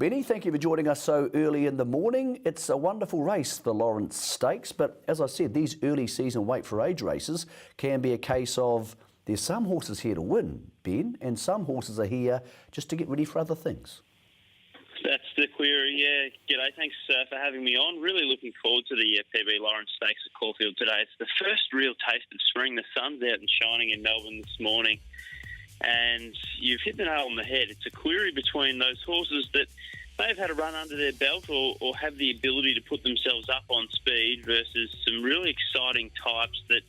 Benny, thank you for joining us so early in the morning. It's a wonderful race, the Lawrence Stakes, but as I said, these early season weight for age races can be a case of there's some horses here to win, Ben, and some horses are here just to get ready for other things. That's the query, yeah. G'day, thanks for having me on. Really looking forward to the PB Lawrence Stakes at Caulfield today. It's the first real taste of spring. The sun's out and shining in Melbourne this morning, and you've hit the nail on the head. It's a query between those horses that may have had a run under their belt or have the ability to put themselves up on speed versus some really exciting types that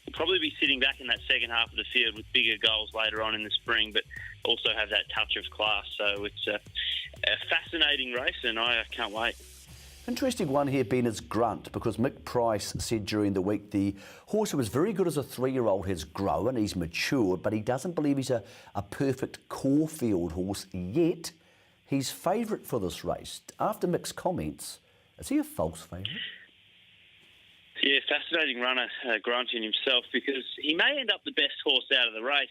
will probably be sitting back in that second half of the field with bigger goals later on in the spring, but also have that touch of class. So it's a fascinating race, and I can't wait. Interesting one here, Ben, is Grunt, because Mick Price said during the week the horse who was very good as a 3-year-old has grown, he's matured, but he doesn't believe he's a perfect Caulfield horse yet. He's favourite for this race. After Mick's comments, is he a false favourite? Yeah, fascinating runner, Grunt in himself, because he may end up the best horse out of the race.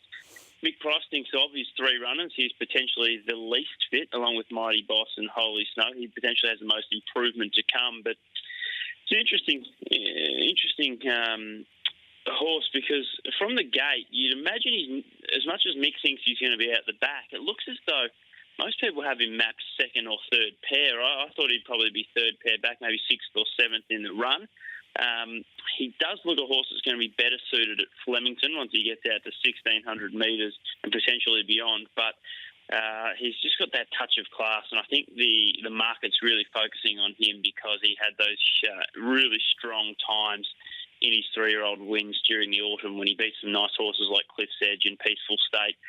Mick Price thinks of his 3 runners, he's potentially the least fit, along with Mighty Boss and Holy Snow. He potentially has the most improvement to come, but it's an interesting horse, because from the gate, you'd imagine as much as Mick thinks he's going to be out the back, it looks as though most people have him mapped second or third pair. I thought he'd probably be third pair back, maybe 6th or 7th in the run. He does look a horse that's going to be better suited at Flemington once he gets out to 1,600 metres and potentially beyond. But he's just got that touch of class, and I think the market's really focusing on him because he had those really strong times in his 3-year-old wins during the autumn when he beat some nice horses like Cliff's Edge and Peaceful State.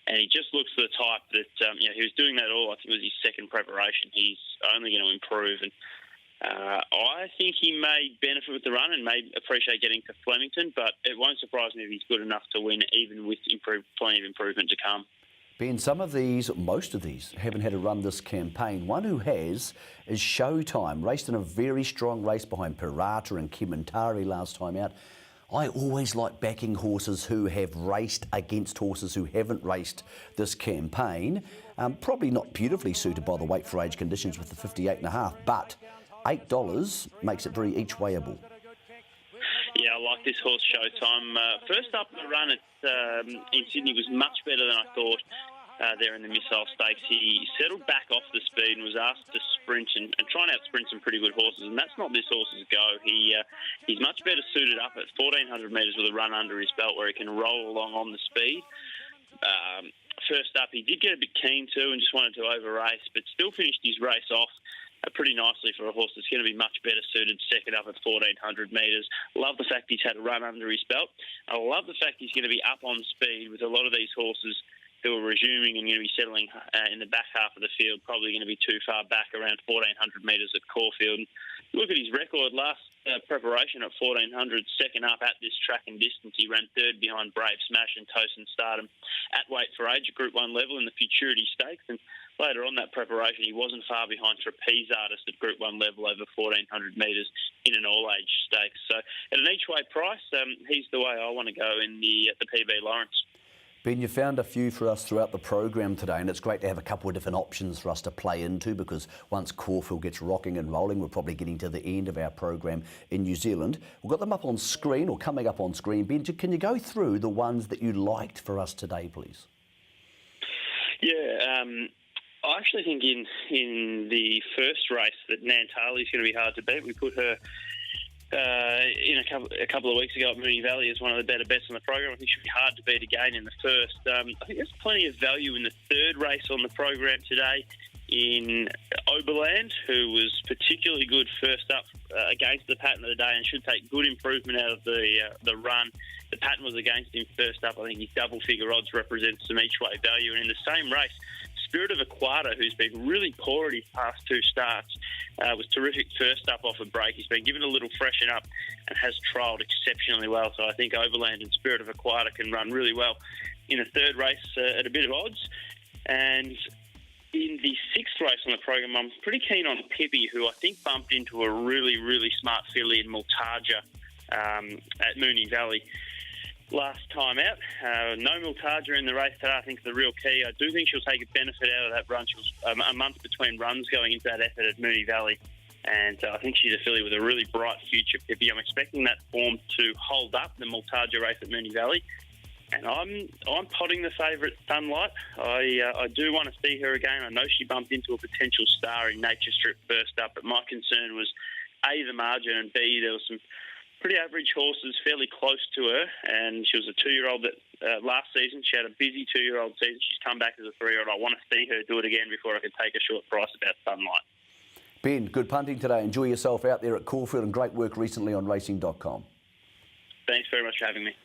And he just looks the type that, he was doing that all. I think it was his second preparation. He's only going to improve. And I think he may benefit with the run and may appreciate getting to Flemington, but it won't surprise me if he's good enough to win, even with plenty of improvement to come. Ben, most of these, haven't had a run this campaign. One who has is Showtime, raced in a very strong race behind Pirata and Kementari last time out. I always like backing horses who have raced against horses who haven't raced this campaign. Probably not beautifully suited by the weight for age conditions with the 58.5, but $8 makes it very each-wayable. Yeah, I like this horse, Showtime. First up the run in Sydney was much better than I thought there in the Missile Stakes. He settled back off the speed and was asked to sprint and try and out-sprint some pretty good horses, and that's not this horse's go. He's much better suited up at 1,400 metres with a run under his belt where he can roll along on the speed. First up, he did get a bit keen too and just wanted to over-race, but still finished his race off pretty nicely for a horse that's going to be much better suited second up at 1,400 metres. Love the fact he's had a run under his belt. I love the fact he's going to be up on speed with a lot of these horses who are resuming and going to be settling in the back half of the field, probably going to be too far back, around 1,400 metres at Caulfield. Look at his record last preparation at 1,400, second up at this track and distance. He ran third behind Brave Smash and Toast and Stardom at weight for age at Group 1 level in the Futurity Stakes. And later on that preparation, he wasn't far behind Trapeze Artist at Group 1 level over 1,400 metres in an all-age stakes. So at an each-way price, he's the way I want to go in the PB Lawrence. Ben, you found a few for us throughout the program today, and it's great to have a couple of different options for us to play into, because once Caulfield gets rocking and rolling, we're probably getting to the end of our program in New Zealand. We've got them up on screen, or coming up on screen. Ben, can you go through the ones that you liked for us today, please? Yeah, I actually think in the first race that Nantali is going to be hard to beat. We put her in a couple of weeks ago at Moonee Valley as one of the better bets on the program. I think she'll be hard to beat again in the first. I think there's plenty of value in the third race on the program today in Oberland, who was particularly good first up against the pattern of the day and should take good improvement out of the run. The pattern was against him first up. I think his double-figure odds represent some each-way value. And in the same race, Spirit of Aquata, who's been really poor at his past 2 starts, was terrific first up off a break. He's been given a little freshen up and has trialled exceptionally well. So I think Overland and Spirit of Aquata can run really well in a third race at a bit of odds. And in the 6th race on the program, I'm pretty keen on Pippi, who I think bumped into a really, really smart filly in Multaja at Moonee Valley. last time out. No Miltaja in the race today, I think, is the real key. I do think she'll take a benefit out of that run. She was a month between runs going into that effort at Moonee Valley. And I think she's a filly with a really bright future, Pippi. I'm expecting that form to hold up, the Miltaja race at Moonee Valley. And I'm potting the favourite Sunlight. I do want to see her again. I know she bumped into a potential star in Nature Strip first up, but my concern was A, the margin, and B, there was some pretty average horses fairly close to her, and she was a 2-year-old that last season. She had a busy 2-year-old season. She's come back as a 3-year-old. I want to see her do it again before I can take a short price about Sunlight. Ben, good punting today. Enjoy yourself out there at Caulfield, and great work recently on racing.com. Thanks very much for having me.